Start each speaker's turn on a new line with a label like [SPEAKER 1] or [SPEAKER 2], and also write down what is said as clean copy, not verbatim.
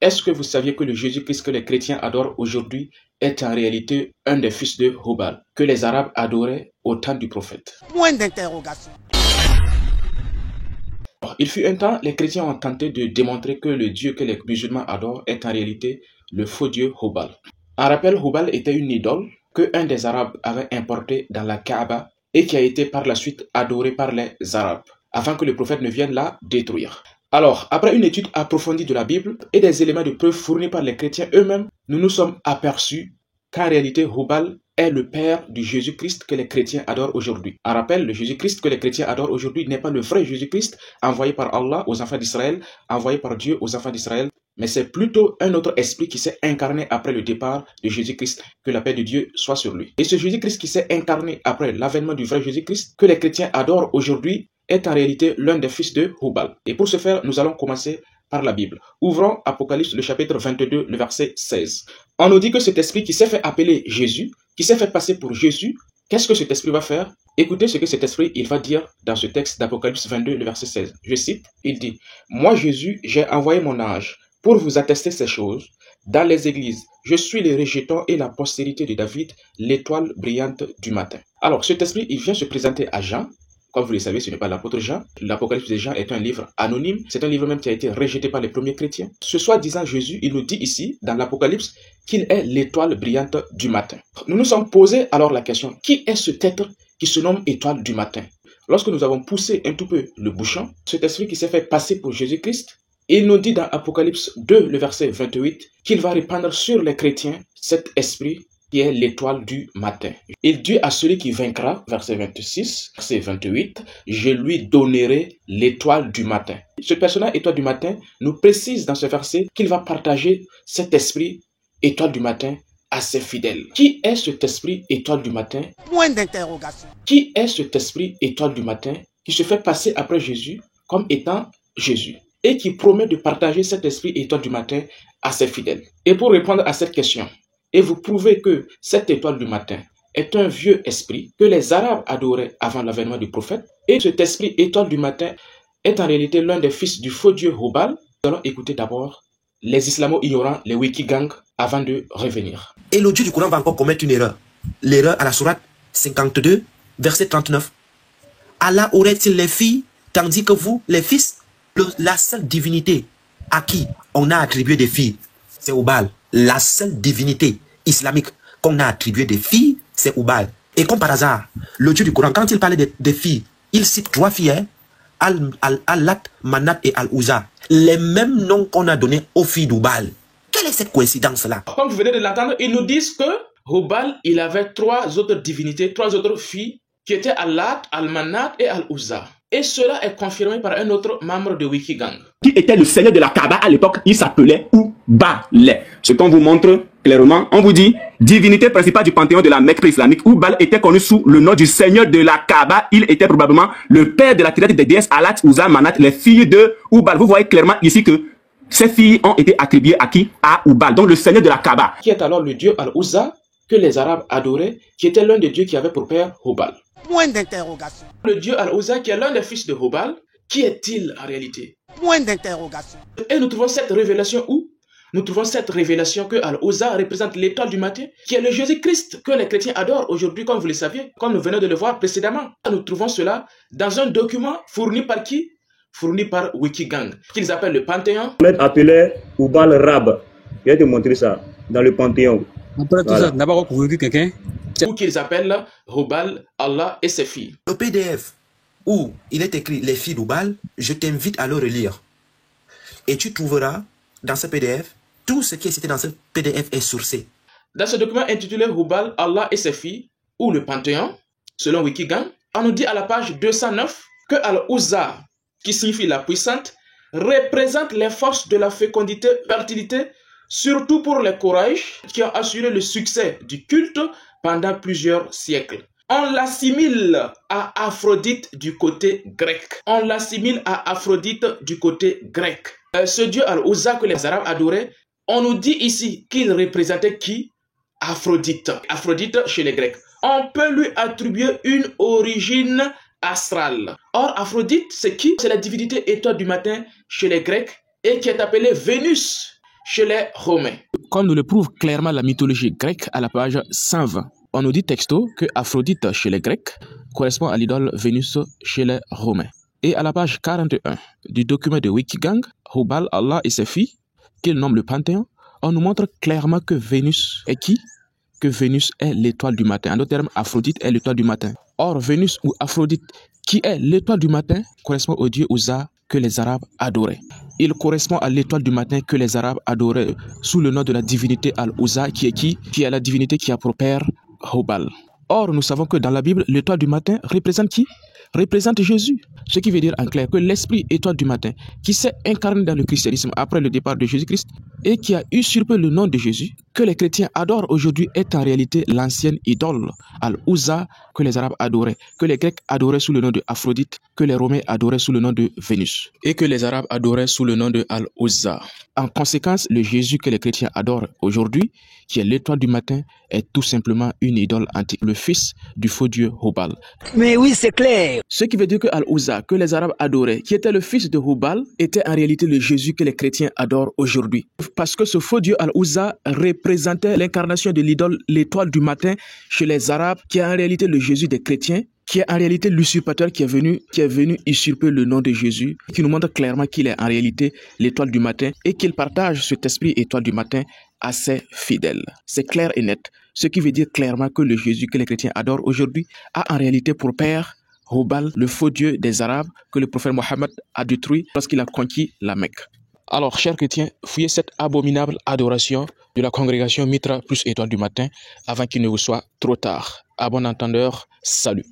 [SPEAKER 1] est-ce que vous saviez que le Jésus-Christ que les chrétiens adorent aujourd'hui est en réalité un des fils de Hubal, que les Arabes adoraient au temps du prophète?
[SPEAKER 2] Point d'interrogation.
[SPEAKER 1] Il fut un temps, les chrétiens ont tenté de démontrer que le Dieu que les musulmans adorent est en réalité le faux Dieu Hubal. En rappel, Hubal était une idole que un des Arabes avait importée dans la Kaaba et qui a été par la suite adorée par les Arabes, afin que le prophète ne vienne la détruire. Alors, après une étude approfondie de la Bible et des éléments de preuve fournis par les chrétiens eux-mêmes, nous nous sommes aperçus qu'en réalité, Hubal est le père du Jésus-Christ que les chrétiens adorent aujourd'hui. En rappel, le Jésus-Christ que les chrétiens adorent aujourd'hui n'est pas le vrai Jésus-Christ envoyé par Allah aux enfants d'Israël, envoyé par Dieu aux enfants d'Israël, mais c'est plutôt un autre esprit qui s'est incarné après le départ de Jésus-Christ, que la paix de Dieu soit sur lui. Et ce Jésus-Christ qui s'est incarné après l'avènement du vrai Jésus-Christ que les chrétiens adorent aujourd'hui est en réalité l'un des fils de Hubal. Et pour ce faire, nous allons commencer par la Bible. Ouvrons Apocalypse, le chapitre 22, le verset 16. On nous dit que cet esprit qui s'est fait appeler Jésus, qui s'est fait passer pour Jésus, qu'est-ce que cet esprit va faire? Écoutez ce que cet esprit, il va dire dans ce texte d'Apocalypse 22, le verset 16. Je cite, il dit, « Moi Jésus, j'ai envoyé mon ange pour vous attester ces choses dans les églises. Je suis le rejeton et la postérité de David, l'étoile brillante du matin. » Alors cet esprit, il vient se présenter à Jean. Comme vous le savez, ce n'est pas l'apôtre Jean. L'Apocalypse de Jean est un livre anonyme. C'est un livre même qui a été rejeté par les premiers chrétiens. Ce soi-disant Jésus, il nous dit ici, dans l'Apocalypse, qu'il est l'étoile brillante du matin. Nous nous sommes posé alors la question, qui est cet être qui se nomme étoile du matin? Lorsque nous avons poussé un tout peu le bouchon, cet esprit qui s'est fait passer pour Jésus-Christ, il nous dit dans Apocalypse 2, le verset 28, qu'il va répandre sur les chrétiens cet esprit qui est l'étoile du matin. Il dit à celui qui vaincra, verset 26, verset 28, « Je lui donnerai l'étoile du matin. » Ce personnage, étoile du matin, nous précise dans ce verset qu'il va partager cet esprit, étoile du matin, à ses fidèles. Qui est cet esprit, étoile du matin?
[SPEAKER 2] Point d'interrogation.
[SPEAKER 1] Qui est cet esprit, étoile du matin, qui se fait passer après Jésus comme étant Jésus et qui promet de partager cet esprit, étoile du matin, à ses fidèles? Et pour répondre à cette question, et vous prouvez que cette étoile du matin est un vieux esprit que les Arabes adoraient avant l'avènement du prophète. Et cet esprit étoile du matin est en réalité l'un des fils du faux dieu Hubal. Nous allons écouter d'abord les islamo-ignorants, les wikigangs, avant de revenir.
[SPEAKER 3] Et le Dieu du Coran va encore commettre une erreur. L'erreur à la sourate 52, verset 39. Allah aurait-il les filles, tandis que vous, les fils? La seule divinité à qui on a attribué des filles, c'est Hubal. La seule divinité islamique qu'on a attribué des filles, c'est Hubal. Et comme par hasard, le Dieu du Coran, quand il parlait des filles, il cite 3 filles, hein? Al-Lat, Manat et Al-Uzza. Les mêmes noms qu'on a donnés aux filles d'Hubal. Quelle est cette coïncidence-là?
[SPEAKER 1] Comme vous venez de l'entendre, ils nous disent que Hubal, il avait 3 autres divinités, 3 autres filles, qui étaient Al-Lat, Al-Manat et Al-Uzza. Et cela est confirmé par un autre membre de Wikigang.
[SPEAKER 4] Qui était le seigneur de la Kaaba à l'époque, il s'appelait Hubal. Ce qu'on vous montre clairement, on vous dit, divinité principale du panthéon de la Mecque islamique, Hubal était connu sous le nom du seigneur de la Kaaba. Il était probablement le père de la trinité des déesses Al-Lat, Uzza, Manat, les filles de Hubal. Vous voyez clairement ici que ces filles ont été attribuées à qui? À Hubal, donc le seigneur de la Kaaba.
[SPEAKER 1] Qui est alors le dieu Al-Uzza que les Arabes adoraient, qui était l'un des dieux qui avait pour père Hubal.
[SPEAKER 2] Point d'interrogation.
[SPEAKER 1] Le dieu Al-Uzza qui est l'un des fils de Hubal, qui est-il en réalité?
[SPEAKER 2] Point d'interrogation.
[SPEAKER 1] Et nous trouvons cette révélation où? Nous trouvons cette révélation que Al-Uzza représente l'étoile du matin, qui est le Jésus-Christ que les chrétiens adorent aujourd'hui, comme vous le saviez, comme nous venons de le voir précédemment. Nous trouvons cela dans un document fourni par qui? Fourni par Wikigang, qu'ils appellent le Panthéon.
[SPEAKER 5] Ahmed appelait Hubal Rab. Je vais te montrer ça dans le Panthéon. Voilà.
[SPEAKER 1] Ou qu'ils appellent Hubal, Allah et ses filles.
[SPEAKER 3] Le PDF où il est écrit les filles d'Hubal, je t'invite à le relire. Et tu trouveras dans ce PDF, tout ce qui est cité dans ce PDF est sourcé.
[SPEAKER 1] Dans ce document intitulé Hubal, Allah et ses filles, ou le Panthéon, selon Wikigang, on nous dit à la page 209 que Al-Uzza, qui signifie la puissante, représente les forces de la fécondité, fertilité, surtout pour les Quraysh qui ont assuré le succès du culte pendant plusieurs siècles. On l'assimile à Aphrodite du côté grec. On l'assimile à Aphrodite du côté grec. Ce dieu Al-Uzza que les Arabes adoraient, on nous dit ici qu'il représentait qui? Aphrodite. Aphrodite chez les Grecs. On peut lui attribuer une origine astrale. Or, Aphrodite, c'est qui? C'est la divinité étoile du matin chez les Grecs et qui est appelée Vénus chez les Romains.
[SPEAKER 6] Comme nous le prouve clairement la mythologie grecque à la page 120. On nous dit texto que Aphrodite chez les Grecs correspond à l'idole Vénus chez les Romains. Et à la page 41 du document de Wikigang, Hubal, Allah et ses filles, qu'il nomme le Panthéon, on nous montre clairement que Vénus est qui? Que Vénus est l'étoile du matin. En d'autres termes, Aphrodite est l'étoile du matin. Or, Vénus ou Aphrodite, qui est l'étoile du matin, correspond au dieu Uzza que les Arabes adoraient. Il correspond à l'étoile du matin que les Arabes adoraient sous le nom de la divinité Al-Uzza, qui est qui? Qui est la divinité qui a pour père Hubal. Or, nous savons que dans la Bible, l'étoile du matin représente qui? Représente Jésus. Ce qui veut dire en clair que l'esprit étoile du matin, qui s'est incarné dans le christianisme après le départ de Jésus-Christ et qui a usurpé le nom de Jésus, que les chrétiens adorent aujourd'hui, est en réalité l'ancienne idole, Al-Uzza, que les Arabes adoraient, que les Grecs adoraient sous le nom de Aphrodite, que les Romains adoraient sous le nom de Vénus, et que les Arabes adoraient sous le nom de Al-Uzza. En conséquence, le Jésus que les chrétiens adorent aujourd'hui, qui est l'étoile du matin, est tout simplement une idole antique, le fils du faux dieu Hubal.
[SPEAKER 2] Mais oui, c'est clair.
[SPEAKER 6] Ce qui veut dire que Al-Uzza, que les Arabes adoraient, qui était le fils de Hubal, était en réalité le Jésus que les chrétiens adorent aujourd'hui. Parce que ce faux dieu Al-Uzza représentait l'incarnation de l'idole, l'étoile du matin, chez les Arabes, qui est en réalité le Jésus des chrétiens, qui est en réalité l'usurpateur qui est venu usurper le nom de Jésus, qui nous montre clairement qu'il est en réalité l'étoile du matin et qu'il partage cet esprit étoile du matin à ses fidèles. C'est clair et net, ce qui veut dire clairement que le Jésus que les chrétiens adorent aujourd'hui a en réalité pour père Hubal, le faux dieu des Arabes que le prophète Mohammed a détruit lorsqu'il a conquis la Mecque. Alors, chers chrétiens, fuyez cette abominable adoration de la congrégation Mitra plus étoile du matin avant qu'il ne vous soit trop tard. À bon entendeur, salut.